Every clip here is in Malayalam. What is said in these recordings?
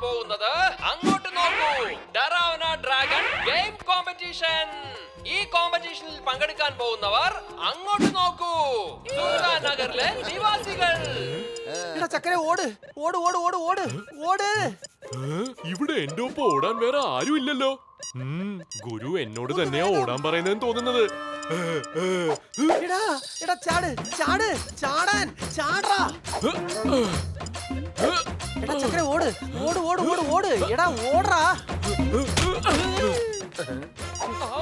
പോകുന്നത് അങ്ങോട്ട് നോക്കൂ. ഡറോന ഡ്രാഗൺ ഗെയിം കോമ്പറ്റീഷൻ. ഈ കോമ്പറ്റീഷനിൽ പങ്കെടുക്കാൻ പോകുന്നവർ അങ്ങോട്ട് നോക്കൂ. നഗറിലെ നിവാസികൾ. ചക്കര ഓട് ഓട് ഓട് ഓട് ഓട് ഓട്. ഇവിടെ എന്റെ ഒപ്പം ഓടാൻ വേറെ ആരും ഇല്ലല്ലോ. ഗുരു എന്നോട് തന്നെയാ ഓടാൻ പറയുന്നതെന്ന് തോന്നുന്നത്. എടാ എടാ ചാട് ചാട് ചാടാൻ ചാടാ. എടാ ചക്കര ഓട് ഓട് ഓട് ഓട് ഓട്. എടാ ഓടാ.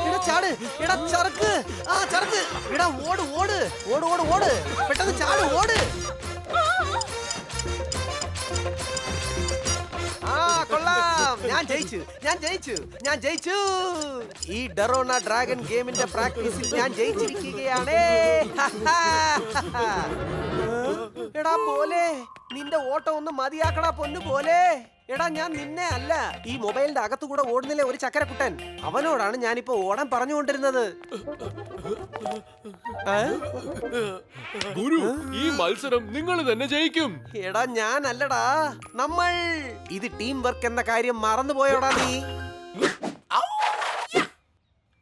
എടാ ചാട്. എടാ ചറക്ക്. ആ ചറക്ക്. എടാ ഓട് ഓട് ഓട് ഓട് ഓട്. പെട്ടെന്ന് ചാട് ഓട്. ആ കൊള്ളാം. ഞാൻ ജയിച്ചു ഞാൻ ജയിച്ചു ഞാൻ ജയിച്ചു. ഈ ഡറോണ ഡ്രാഗൺ ഗെയിമിന്റെ പ്രാക്ടീസിൽ ഞാൻ ജയിച്ചിരിക്കുകയാണ്. എടാ പോലെ നിന്റെ ഓട്ടം ഒന്ന് മതിയാക്കടാ പൊന്നു പോലെ. എടാ ഞാൻ നിന്നെ അല്ല, ഈ മൊബൈലിന്റെ അകത്തുകൂടെ ഓടുന്നില്ലേ ഒരു ചക്കരക്കുട്ടൻ, അവനോടാണ് ഞാനിപ്പോ ഓടാൻ പറഞ്ഞുകൊണ്ടിരുന്നത്. ഗുരു, ഈ മത്സരം നിങ്ങൾ തന്നെ ജയിക്കും. എടാ ഞാൻ അല്ലടാ, നമ്മൾ. ഇത് ടീം വർക്ക് എന്ന കാര്യം മറന്നുപോയോടാ നീ.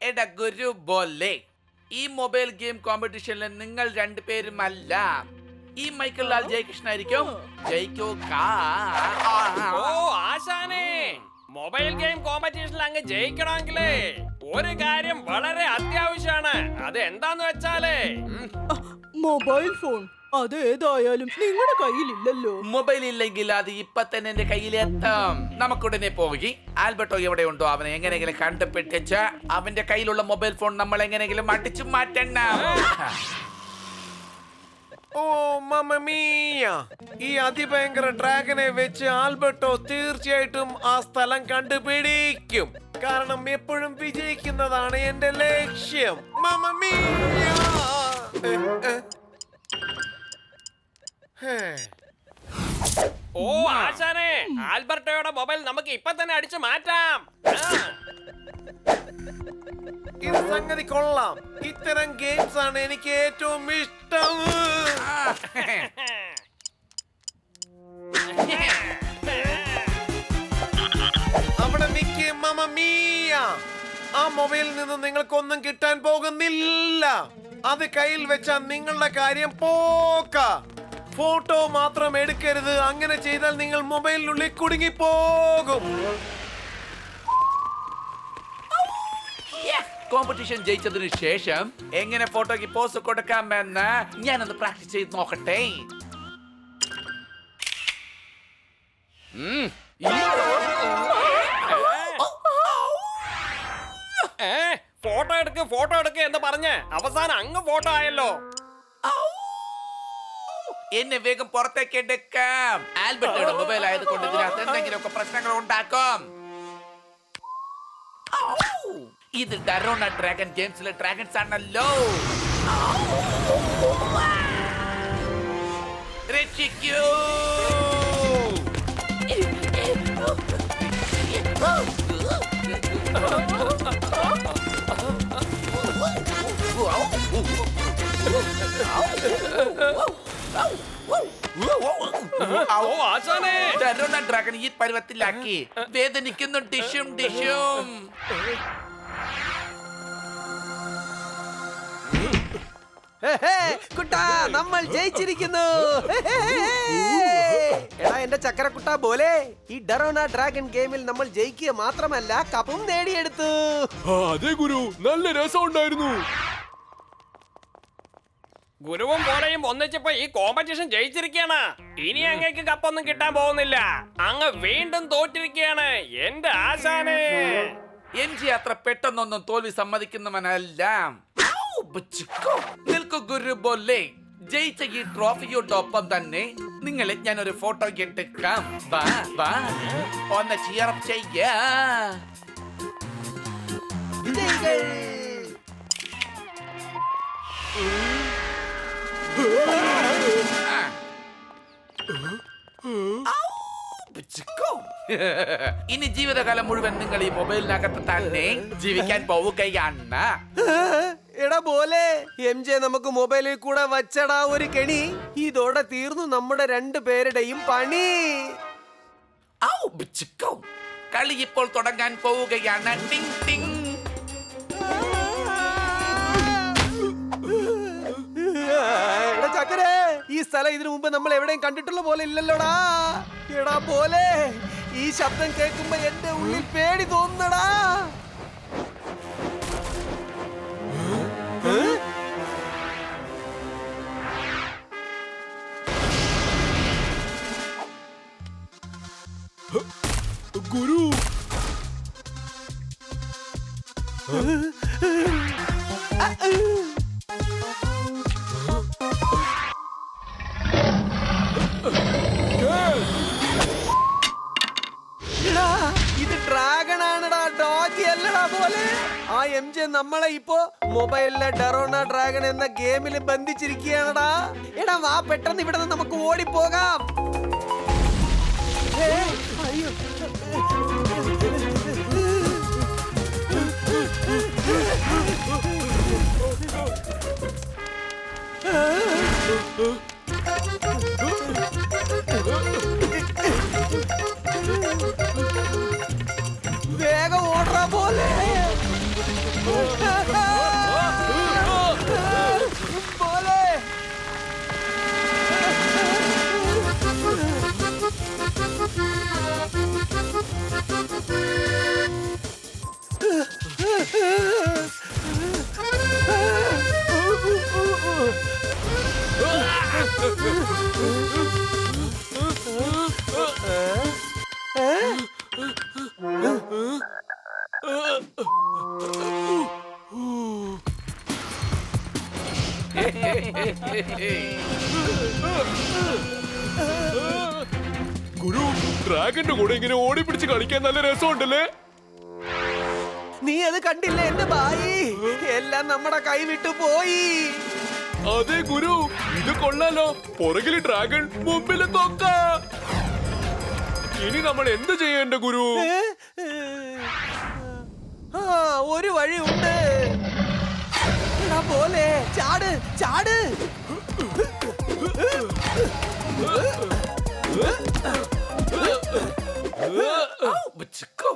എടാ ഗുരു ബോലെ, ഈ മൊബൈൽ ഗെയിം കോമ്പറ്റീഷനിൽ നിങ്ങൾ രണ്ടുപേരും അല്ല, ഈ മൈക്കിൾ ലാൽ ജയകൃഷ്ണ ആയിരിക്കും ജയിക്കുക. ഓ ആശാനെ, മൊബൈൽ ഗെയിം കോമ്പറ്റീഷനിൽ അങ്ങ് ജയിക്കണമെങ്കിലേ ഒരു കാര്യം വളരെ അത്യാവശ്യമാണ്. അത് എന്താന്ന് വെച്ചാലേ മൊബൈൽ ഫോൺ. അത് ഏതായാലും നിങ്ങളുടെ കയ്യിലില്ലല്ലോ. മൊബൈൽ ഇല്ലെങ്കിൽ അത് ഇപ്പൊ തന്നെ എന്റെ കയ്യിലെത്താം. നമുക്കുടനെ പോയി ആൽബർട്ടോ എവിടെ ഉണ്ടോ അവനെ എങ്ങനെയെങ്കിലും കണ്ടുപിടിച്ച് അവന്റെ കയ്യിലുള്ള മൊബൈൽ ഫോൺ നമ്മൾ എങ്ങനെയെങ്കിലും അടിച്ചു മാറ്റണം. ഓ മമ്മീയ, ഈ അതിഭയങ്കര ഡ്രാഗനെ വെച്ച് ആൽബർട്ടോ തീർച്ചയായിട്ടും ആ സ്ഥലം കണ്ടുപിടിക്കും. കാരണം എപ്പോഴും വിജയിക്കുന്നതാണ് എന്റെ ലക്ഷ്യം. മമ്മീയ. ഓ ആശാനെ, ആൽബർട്ടോയുടെ മൊബൈൽ നമുക്ക് ഇപ്പൊ തന്നെ അടിച്ചു മാറ്റാം. ഇത് സംഗതി കൊള്ളാം. ഇത്തരം ഗെയിംസ് ആണ് എനിക്ക് ഏറ്റവും ഇഷ്ടം. അവിടെ നിക്ക് മമ്മീയ. ആ മൊബൈലിൽ നിന്ന് നിങ്ങൾക്കൊന്നും കിട്ടാൻ പോകുന്നില്ല. അത് കയ്യിൽ വെച്ചാൽ നിങ്ങളുടെ കാര്യം പോക്ക. ഫോട്ടോ മാത്രം എടുക്കരുത്. അങ്ങനെ ചെയ്താൽ നിങ്ങൾ മൊബൈലിനുള്ളിൽ കുടുങ്ങിപ്പോകും. കോമ്പറ്റീഷൻ ജയിച്ചതിന് ശേഷം എങ്ങനെ ഫോട്ടോയ്ക്ക് പോസ് കൊടുക്കാമെന്ന് ഞാനൊന്ന് പ്രാക്ടീസ് ചെയ്ത് നോക്കട്ടെ. ഫോട്ടോ എടുക്ക് എന്ന് പറഞ്ഞ് അവസാനം അങ്ങ് ഫോട്ടോ ആയല്ലോ. എന്നെ വേഗം പുറത്തേക്ക് എടുക്കാം. ആൽബർട്ടോയുടെ മൊബൈൽ ആയതുകൊണ്ട് ഇതിനകത്ത് എന്തെങ്കിലുമൊക്കെ പ്രശ്നങ്ങൾ ഉണ്ടാക്കും. ഇത് ഡറോണ ഡ്രാഗൺ ഗെയിംസിലെ ഡ്രാഗൺസ് ആണല്ലോ. രക്ഷിക്കൂ. ഡറോണ ഡ്രാഗൺ ഈ പരുവത്തിലാക്കി വേദനിക്കുന്നു. ഡിഷും ഡിഷും. കുട്ടാ, നമ്മൾ ജയിച്ചിരിക്കുന്നു. എടാ എന്റെ ചക്കരക്കുട്ട പോലെ, ഈ ഡറോണ ഡ്രാഗൺ ഗെയിമിൽ നമ്മൾ ജയിക്കുക മാത്രമല്ല കപ്പും നേടിയെടുത്തു. അതെ ഗുരു, നല്ല രസം ഉണ്ടായിരുന്നു. ഗുരുവും പോലെയും ഒന്നിച്ചപ്പോ ഈ കോമ്പറ്റീഷൻ ജയിച്ചിരിക്കുകയാണ്. ഇനി അങ്ങേക്ക് കപ്പൊന്നും കിട്ടാൻ പോകുന്നില്ല. അങ്ങ് വീണ്ടും തോറ്റിരിക്കുകയാണ് എന്റെ ആശാനെ. എൻജി അത്ര പെട്ടെന്നൊന്നും തോൽവി സമ്മതിക്കുന്നവനല്ല. നിൽക്കു ഗുരു പോലെ, ജയിച്ച ഈ ട്രോഫിയോടൊപ്പം തന്നെ നിങ്ങളെ ഞാൻ ഒരു ഫോട്ടോ എടുക്കാം. വാ വാ, ഒന്ന് ചിയറപ്പ് ചെയ്യാ. ഇനി ജീവിതകാലം മുഴുവൻ നിങ്ങൾ ഈ മൊബൈലിനകത്ത് തന്നെ ജീവിക്കാൻ പോവുകയാണ്. എടാ പോലെ, MJ നമുക്ക് മൊബൈലിൽ കൂടെ വച്ചടാ ഒരു കെണി. ഇതോടെ തീർന്നു നമ്മുടെ രണ്ടു പേരുടെയും പണി. ബിച്ചിക്കോ. കളി ഇപ്പോൾ തുടങ്ങാൻ പോവുകയാണ്. ടിങ് ടിങ്. എടാ ചക്കരെ, ഈ സ്ഥലം ഇതിനു മുമ്പ് നമ്മൾ എവിടെയും കണ്ടിട്ടുള്ള പോലെ ഇല്ലല്ലോടാ. എടാ പോലെ, ഈ ശബ്ദം കേൾക്കുമ്പോ എന്റെ ഉള്ളിൽ പേടി തോന്നുന്നടാ. ഗുരു എടാ, ഇത് ഡ്രാഗൺ ആണെടാ, ഡോഗി അല്ലടാ പോലെ. ആ MJ നമ്മളെ ഇപ്പോ മൊബൈലിലെ ഡെറോണ ഡ്രാഗൺ എന്ന ഗെയിമിൽ ബന്ധിച്ചിരിക്കുകയാണെടാ. എടാ വാ, പെട്ടെന്ന് ഇവിടെ നിന്ന് നമുക്ക് ഓടിപ്പോകാം. അയ്യോ, വേഗം ഓടാ പോലെ. പോലെ ഗുരു, ഡ്രാഗന്റെ കൂടെ ഇങ്ങനെ ഓടി പിടിച്ച് കളിക്കാൻ നല്ല രസമുണ്ടല്ലേ? നീ അത് കണ്ടില്ലേ എന്റെ ബായി? എല്ലാം നമ്മുടെ കൈ വിട്ടു പോയി. അതെ ഗുരു, ഇത് കൊള്ളാലോ. പുറകില് ഡ്രാഗൺ, മുമ്പില് തോക്ക. ഇനി നമ്മൾ എന്ത് ചെയ്യേണ്ട ഗുരു? ആ, ഒരു വഴി ഉണ്ട്. എടാ പോലെ, ചാട് ചാട്. ബിച്ചിക്കോ.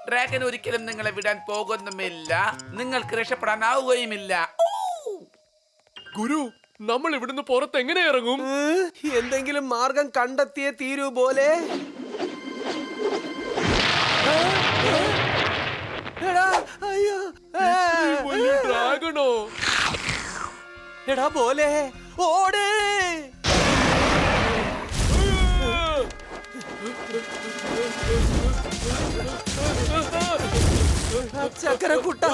ഡ്രാഗൺ ഒരിക്കലും നിങ്ങളെ വിടാൻ പോകുന്നുമില്ല. നിങ്ങൾക്ക് രക്ഷപ്പെടാനാവുകയുമില്ല. ഗുരു, നമ്മൾ ഇവിടുന്ന് പുറത്ത് എങ്ങനെ ഇറങ്ങും? എന്തെങ്കിലും മാർഗം കണ്ടെത്തിയേ തീരൂ പോലെ. എടാ, അയ്യോ. വലിയ ഡ്രാഗണോ? എടാ പോലെ, ഓട്. ചക്കരക്കുട്ട,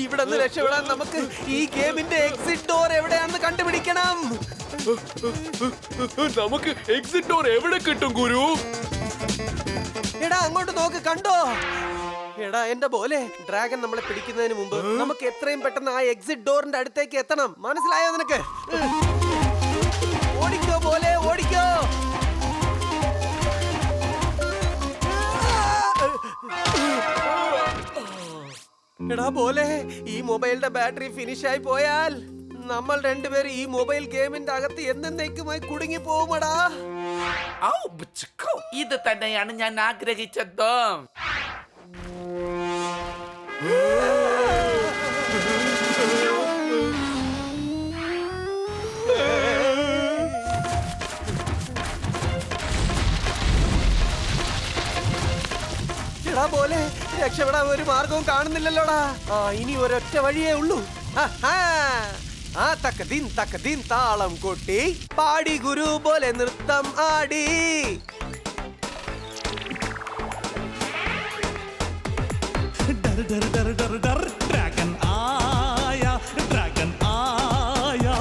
ഇവിടെ നിന്ന് രക്ഷപ്പെടാൻ നമുക്ക് ഈ ഗെയിമിന്റെ എക്സിറ്റ് ഡോർ എവിടെയാണെന്ന് കണ്ടുപിടിക്കണം. നമുക്ക് എക്സിറ്റ് ഡോർ എവിടെ കിട്ടും ഗുരു? എടാ അങ്ങോട്ട് നോക്ക്, കണ്ടോ? എടാ എന്റെ പോലെ, ഡ്രാഗൺ നമ്മളെ പിടിക്കുന്നതിന് മുമ്പ് നമുക്ക് എത്രയും പെട്ടെന്ന് ആ എക്സിറ്റ് ഡോറിന്റെ അടുത്തേക്ക് എത്തണം. മനസ്സിലായോ നിനക്ക്? ഓടിക്കോ പോലെ, ഓടിക്കോ. എടാ പോലെ, ഈ മൊബൈലിന്റെ ബാറ്ററി ഫിനിഷ് ആയി പോയാൽ നമ്മൾ രണ്ടുപേരും ഈ മൊബൈൽ ഗെയിമിന്റെ അകത്ത് എന്നേക്കുമായി കുടുങ്ങി പോകുമടാ. ഇത് തന്നെയാണ് ഞാൻ ആഗ്രഹിച്ചത്. എടാ പോലെ, രക്ഷപ്പെടാൻ ഒരു മാർഗവും കാണുന്നില്ലല്ലോടാ. ആ, ഇനി ഒരൊറ്റ വഴിയേ ഉള്ളൂ. ആ തക്കതിൻ താളം കൊട്ടി പാടി ഗുരു പോലെ നൃത്തം ആടി. डर डर डर डर डर ड्रैगन आया ड्रैगन आया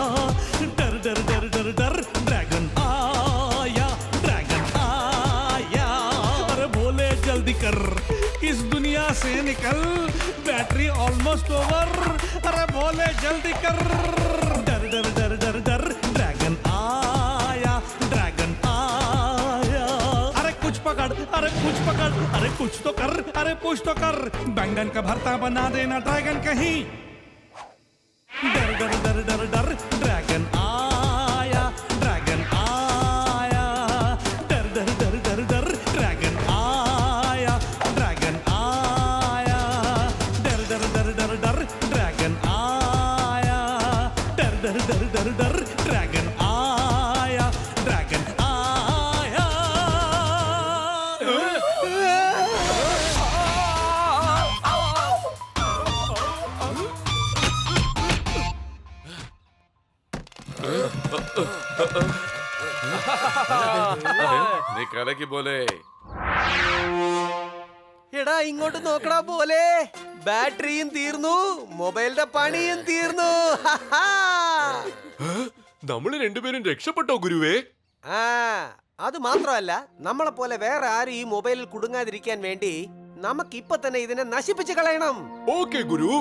डर डर डर डर डर ड्रैगन आया ड्रैगन आया अरे भोले जल्दी कर इस दुनिया से निकल बैटरी ऑलमोस्ट ओवर अरे भोले जल्दी कर डर डर डर डर डर ड्रैगन आया ड्रैगन आया अरे कुछ पकड़ अरे कुछ पकड़ अरे कुछ तो कर अरे कुछ तो कर बैंगन का भरता बना देना ड्रैगन कहीं डर डर डर डर डर ड्रैगन आया डर डर डर डर डर ड्रैगन आया നീ കലക്കി പോലെ. എടാ ഇങ്ങോട്ട് നോക്കടാ പോലെ, ബാറ്ററിയും തീർന്നു, മൊബൈലിന്റെ പണിയും തീർന്നു. നമ്മള് രണ്ടുപേരും രക്ഷപ്പെട്ടോ ഗുരുവേ? ആ അത് മാത്രമല്ല, നമ്മളെ പോലെ വേറെ ആരും ഈ മൊബൈലിൽ കുടുങ്ങാതിരിക്കാൻ വേണ്ടി നമുക്ക് ഇപ്പൊ തന്നെ ഇതിനെ നശിപ്പിച്ച് കളയണം. ഓക്കെ ഗുരു.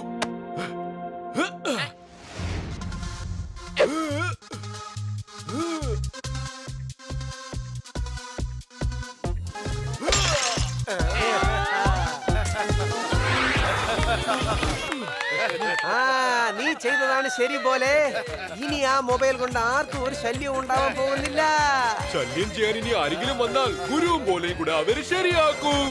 ആ നീ ചെയ്തതാണ് ശരി പോലെ. ഇനി ആ മൊബൈൽ കൊണ്ട് ആർക്കും ഒരു ശല്യം ഉണ്ടാവാൻ പോകുന്നില്ല. ശല്യം ചെയ്യാൻ ഇനി ആരെങ്കിലും വന്നാൽ ഗുരുവും പോലെയും കൂടെ അവര് ശരിയാക്കും.